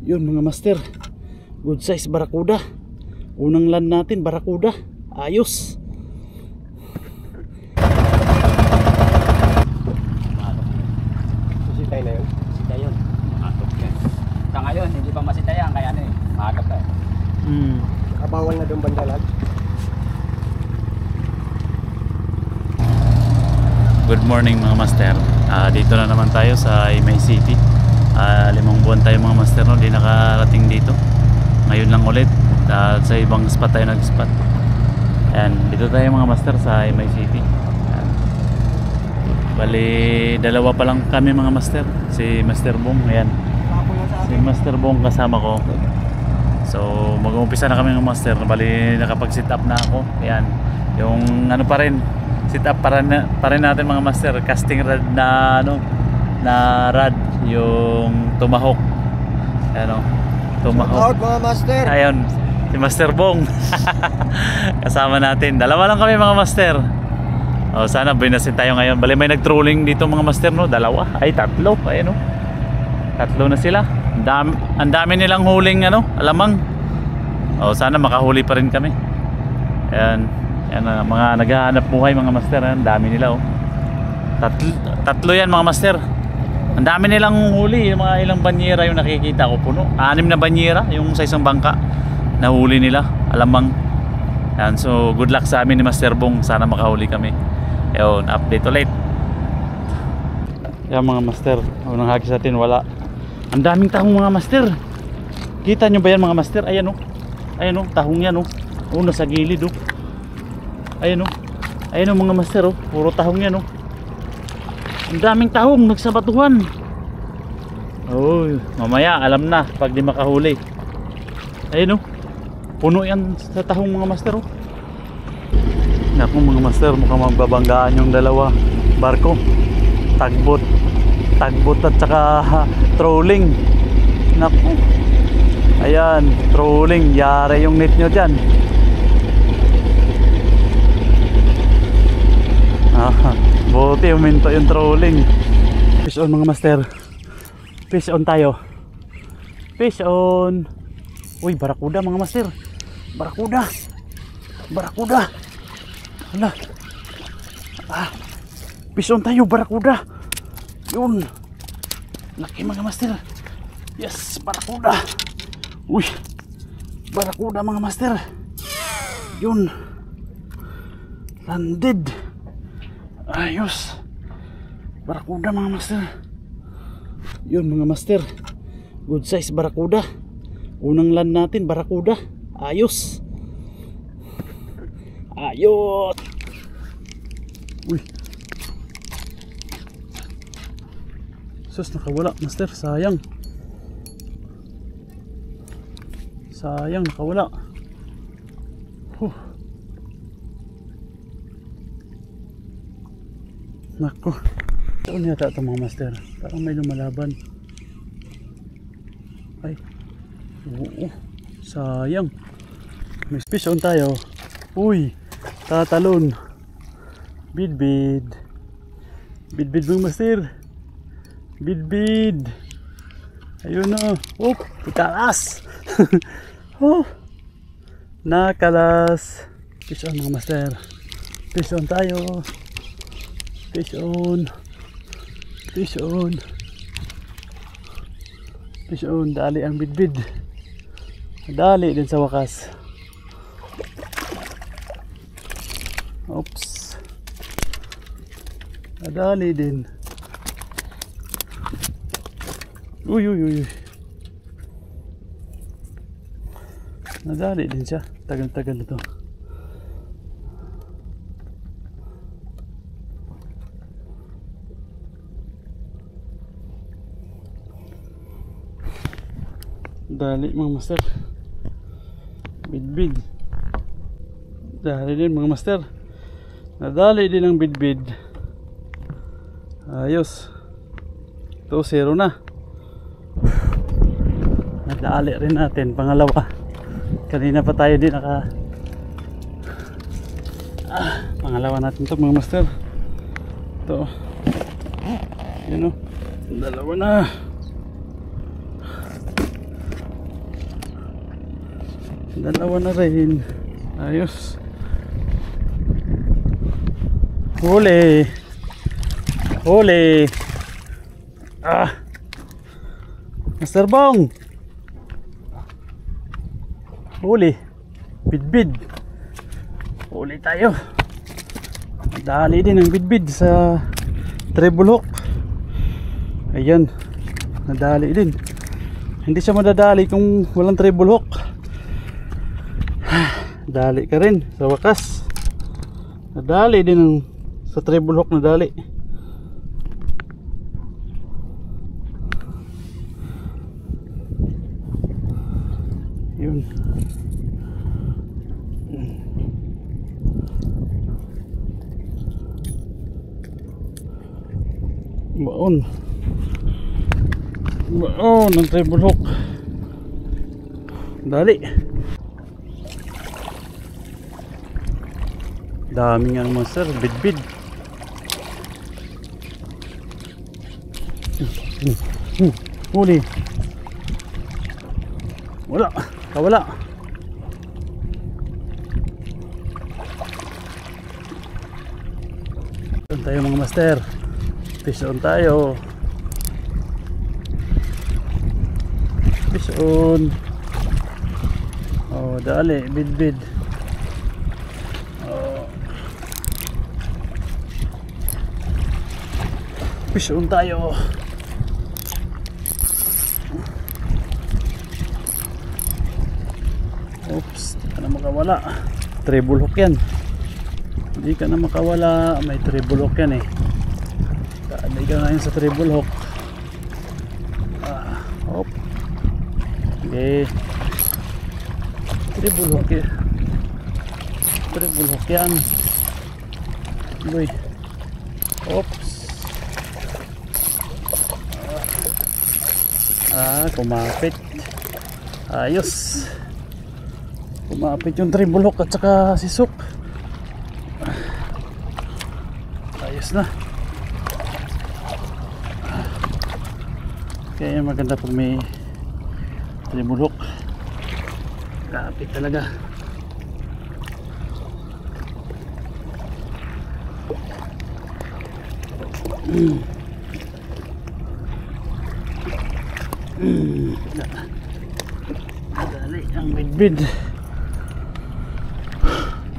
Yun mga master, good size barakuda. Unang land natin barakuda. Ayos. Sitay na yun? Sitay yun. Matok yan. Sa ngayon, hindi pa masitayan. Kaya ano eh, maagap tayo. Kabawal na doon bandalag. Good morning mga master. Dito na naman tayo sa Imay City. 5 buwan tayo mga master, no? Di nakarating dito. Ngayon lang ulit. Sa ibang spot tayo nag-spot. Ayan, dito tayo mga master sa Imay City. Ayan. Bali, dalawa pa lang kami mga master. Si Master Bong, ayan. Si Master Bong kasama ko. So, mag-uumpisa na kami mga master. Bali, nakapag-sit up na ako. Ayan. Yung ano pa rin, sit up pa rin natin mga master. Casting rod na ano, na rod, yung Tomahawk. Ano, Tomahawk. Out mga master. Ayun, si Master Bong. Kasama natin. Dalawa lang kami mga master. Oh, sana binasin tayo ngayon. Bali may nag-trolling dito mga master, no? Dalawa, ay tatlo. Ayun, no? Tatlo na sila. Ang dami nilang huling ano, alamang. Oh, sana makahuli pa rin kami. Ayan. Yan, mga naghahanap buhay mga master. Ang dami nila, oh. Tatlo yan mga master. Ang dami nilang huli. Yung mga ilang banyera yung nakikita ko puno. 6 na banyera yung sa isang bangka na huli nila, alamang. Yan, so good luck sa amin ni Master Bong. Sana makahuli kami. Yun, update ulit. Yan mga master, unang hagis natin wala. Ang daming tahong mga master. Kita nyo ba yan mga master? Ayan, oh. Ayan, oh, tahong yan, oh. Oh, nasa gilid, oh. Ayan, oh. Ayan, oh, mga master, oh. Puro tahong yan, oh. Ang daming tahong nagsabatuhan. Oh, mamaya alam na pag di makahuli. Ayun, oh. Puno yan sa tahong mga master, oh. Naku mga master, mukhang magbabanggaan yung dalawa barko. Tagbot at saka trolling. Naku. Ayan, trolling. Yari yung net nyo dyan. Buti uminto yung trolling. Fish on mga master. Fish on tayo. Fish on. Uy, barakuda mga master. Barakuda. Barakuda. Hala. Fish on tayo, barakuda. Yun. Laki mga master. Yes, barakuda. Uy. Barakuda mga master. Yun. Landed. Ayos. Barakuda mga master. Yun mga master, good size barakuda. Unang land natin barakuda. Ayos. Ayos. Uy. Sus, nakawala master. Sayang. Sayang, nakawala. Nako. Ano yata ito mga master? Parang may lumalaban. Ay. Oo. Sayang. May fish on tayo. Uy. Tatalon. Bidbid. Bidbid mga master. Bidbid. Ayun na. Oh. Ikalas. Oh. Nakalas. Fish on mga master. Fish on tayo. Fish on. Fish on. Fish on. Dali ang bidbid. Dali din sa wakas. Oops. Dali din. Uy. Nadali din siya. Tagal-tagal ito. Dali mga master. Bidbid. Dali din mga master. Nadali din ang bidbid. Ayos. 2-0 na. Nadali rin natin pangalawa. Kanina pa tayo din pangalawa natin to mga master. Ito. Yan o. Dalawa na. Dalawa na rin. Ayos. Huli. Huli. Ah. Master Bong. Huli. Bidbid. Huli tayo. Dali din ang bidbid sa treble hook. Ayan. Nadali din. Hindi siya madadali kung walang treble hook. Dali ka rin sa wakas. Nadali din ang sa treble hook, nadali. Yun. Baon. Baon ng treble hook. Dali. Dami nga naman sir, bidbid. Huli. Wala, kawala. Doon tayo mga master. Fish on tayo. Fish on. Oh, dali, bidbid. Fish on tayo. Oops, di ka na makawala. Treble hook yan. Hindi ka na makawala. May treble hook yan eh. Dali ka ngayon sa treble hook. Hop. Okay. Treble hook yan. Treble hook yan. Boy. Oops. Kumapit. Ayos. Kumapit yung treble hook at saka sisok. Ayos na. Kaya maganda pag may treble hook. Kapit talaga. Dali ang bidbid.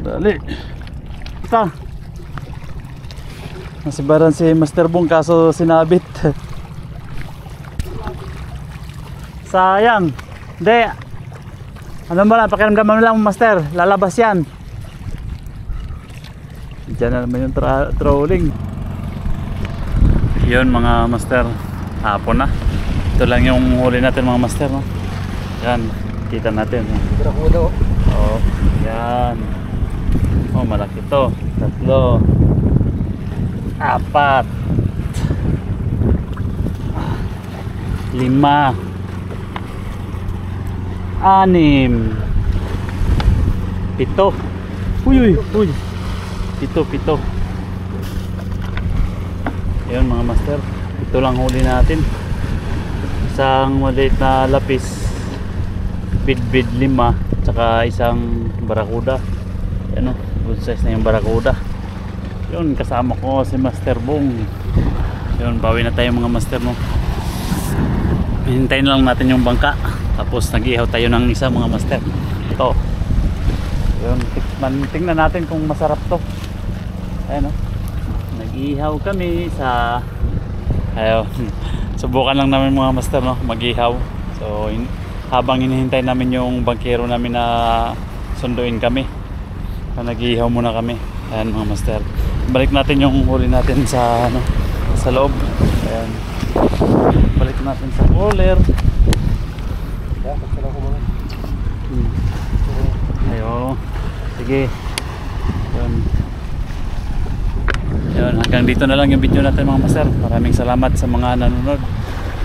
Dali. Ito. Nasibaran si Master Bong kaso sinabit. Sayang. Hindi. Ano mo lang, pakiramdaman mo lang Master. Lalabas yan. Diyan na naman yung trolling. Yun mga Master. Hapon na. Ito lang yung huli natin mga Master, no? Yan, kita natin. Barakuda oh. Oh, yan. Oh, malaki to. 3, 4, 5, 6, 7, 8, 7. Uy. 7. Ayun mga Master. Ito lang huli natin. Isang maliit na lapis, bidbid 5, tsaka isang barakuda. Ano, good size na yung barakuda. Yun, kasama ko si Master Bong. Yun, bawi na tayo mga Master, no? Hintayin lang natin yung bangka. Tapos nag-ihaw tayo ng isa mga Master. Ito. Yun, tingnan natin kung masarap to. Ayan, no? Nag-ihaw kami sa... Ayaw. Subukan lang namin mga Master, no? Mag-ihaw. So habang hinihintay namin yung bangkero namin na sunduin kami, nag-ihaw muna kami. Ayan mga Master. Balik natin yung huli natin sa ano, sa loob. Ayan. Balik natin sa cooler. Ayo. Sige. Ayan. Yun, hanggang dito na lang yung video natin mga Master. Maraming salamat sa mga nanonood.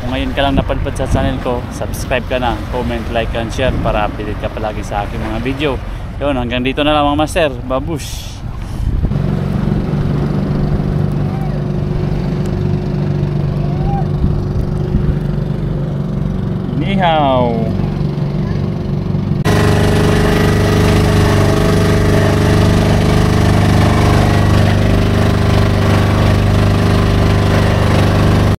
Kung ngayon ka lang napadpad sa channel ko, subscribe ka na, comment, like, and share para update ka palagi sa aking mga video. Yun, hanggang dito na lang mga Master. Babush! Nihaw!